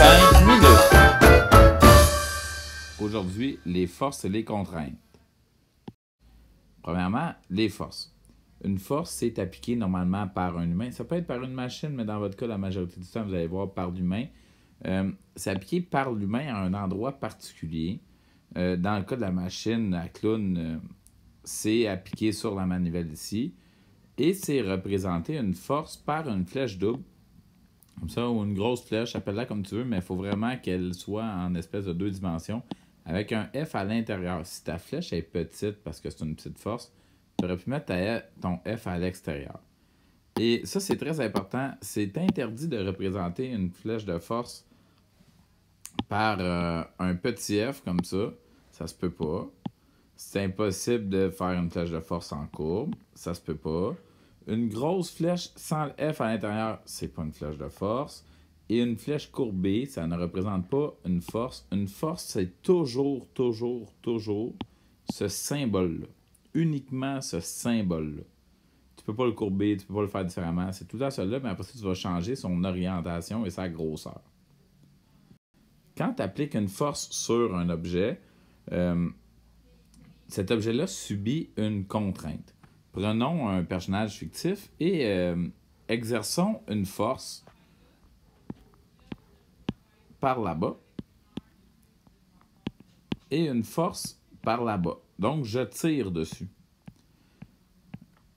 5 minutes. Aujourd'hui, les forces et les contraintes. Premièrement, les forces. Une force, c'est appliquée normalement par un humain. Ça peut être par une machine, mais dans votre cas, la majorité du temps, vous allez voir par l'humain. C'est appliqué par l'humain à un endroit particulier. Dans le cas de la machine à clown, c'est appliqué sur la manivelle ici. Et c'est représenté une force par une flèche double. Comme ça, ou une grosse flèche, appelle-la comme tu veux, mais il faut vraiment qu'elle soit en espèce de 2 dimensions, avec un F à l'intérieur. Si ta flèche est petite, parce que c'est une petite force, tu aurais pu mettre ton F à l'extérieur. Et ça, c'est très important. C'est interdit de représenter une flèche de force par un petit F comme ça. Ça se peut pas. C'est impossible de faire une flèche de force en courbe. Ça se peut pas. Une grosse flèche sans le F à l'intérieur, c'est pas une flèche de force. Et une flèche courbée, ça ne représente pas une force. Une force, c'est toujours ce symbole-là. Uniquement ce symbole-là. Tu peux pas le courber, tu peux pas le faire différemment. C'est tout le temps celui-là, mais après ça, tu vas changer son orientation et sa grosseur. Quand tu appliques une force sur un objet, cet objet-là subit une contrainte. Prenons un personnage fictif et exerçons une force par là-bas et une force par là-bas. Donc, je tire dessus.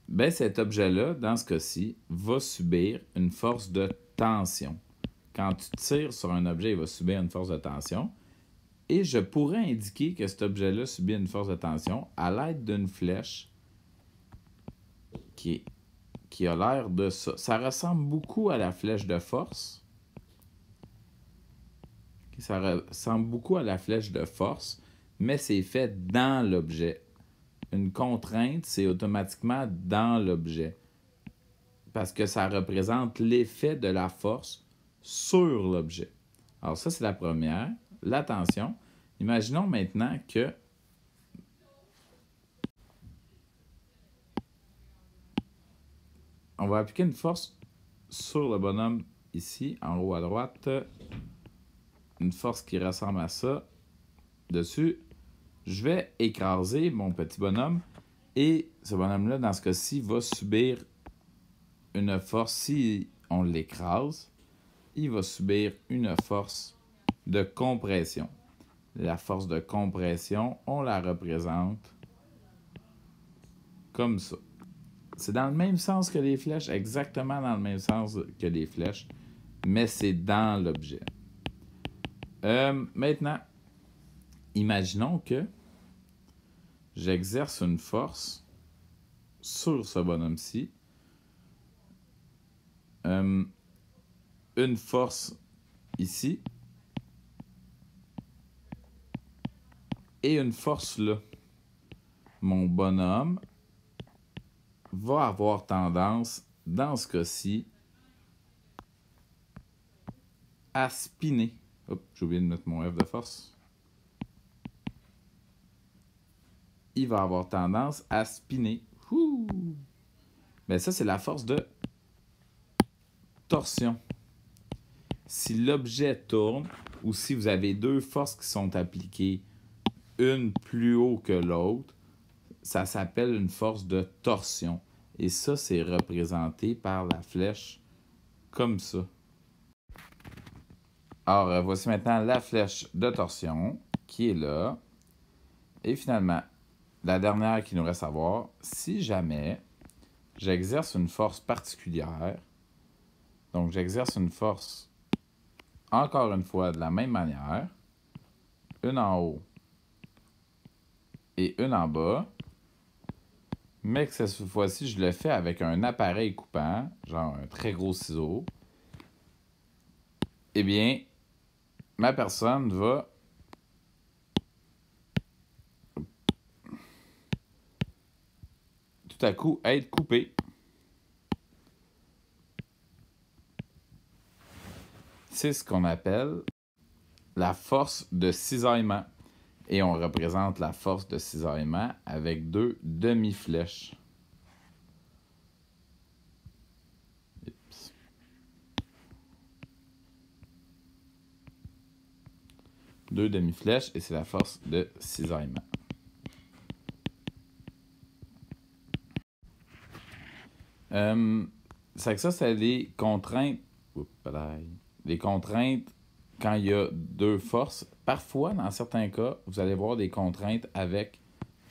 Ben, cet objet-là, dans ce cas-ci, va subir une force de tension. Quand tu tires sur un objet, il va subir une force de tension. Et je pourrais indiquer que cet objet-là subit une force de tension à l'aide d'une flèche qui a l'air de ça. Ça ressemble beaucoup à la flèche de force. Ça ressemble beaucoup à la flèche de force, mais c'est fait dans l'objet. Une contrainte, c'est automatiquement dans l'objet. Parce que ça représente l'effet de la force sur l'objet. Alors ça, c'est la première. La tension. Imaginons maintenant que on va appliquer une force sur le bonhomme ici, en haut à droite. Une force qui ressemble à ça. Dessus, je vais écraser mon petit bonhomme et ce bonhomme-là, dans ce cas-ci, va subir une force. Si on l'écrase, il va subir une force de compression. La force de compression, on la représente comme ça. C'est dans le même sens que les flèches, exactement dans le même sens que les flèches, mais c'est dans l'objet. Maintenant, imaginons que j'exerce une force sur ce bonhomme-ci. Une force ici. Et une force là. Mon bonhomme va avoir tendance, dans ce cas-ci, à spinner. Hop, j'ai oublié de mettre mon F de force. Il va avoir tendance à spinner. Mais ça, c'est la force de torsion. Si l'objet tourne, ou si vous avez deux forces qui sont appliquées, une plus haut que l'autre, ça s'appelle une force de torsion. Et ça, c'est représenté par la flèche comme ça. Alors, voici maintenant la flèche de torsion qui est là. Et finalement, la dernière qu'il nous reste à voir, si jamais j'exerce une force particulière, donc j'exerce une force, encore une fois, de la même manière, une en haut et une en bas, mais que cette fois-ci, je le fais avec un appareil coupant, genre un très gros ciseau, eh bien, ma personne va tout à coup être coupée. C'est ce qu'on appelle la force de cisaillement. Et on représente la force de cisaillement avec deux demi-flèches. 2 demi-flèches et c'est la force de cisaillement. C'est les contraintes. Les contraintes quand il y a 2 forces. Parfois, dans certains cas, vous allez voir des contraintes avec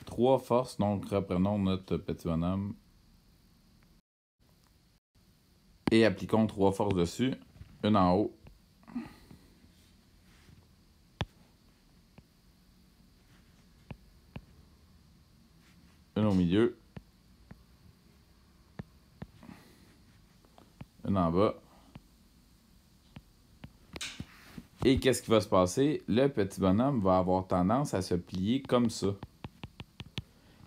3 forces. Donc, reprenons notre petit bonhomme et appliquons 3 forces dessus. Une en haut. Une au milieu. Une en bas. Et qu'est-ce qui va se passer? Le petit bonhomme va avoir tendance à se plier comme ça.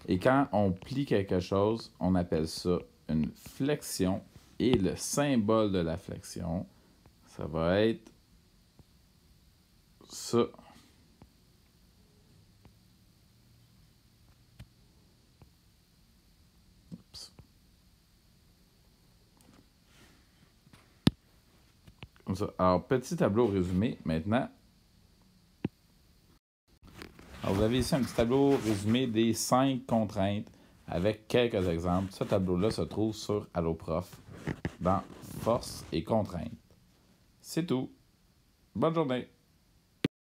Et quand on plie quelque chose, on appelle ça une flexion. Et le symbole de la flexion, ça va être ça. Oups. Comme ça. Alors, petit tableau résumé maintenant. Alors, vous avez ici un petit tableau résumé des 5 contraintes avec quelques exemples. Ce tableau-là se trouve sur Alloprof dans Force et contraintes. C'est tout. Bonne journée.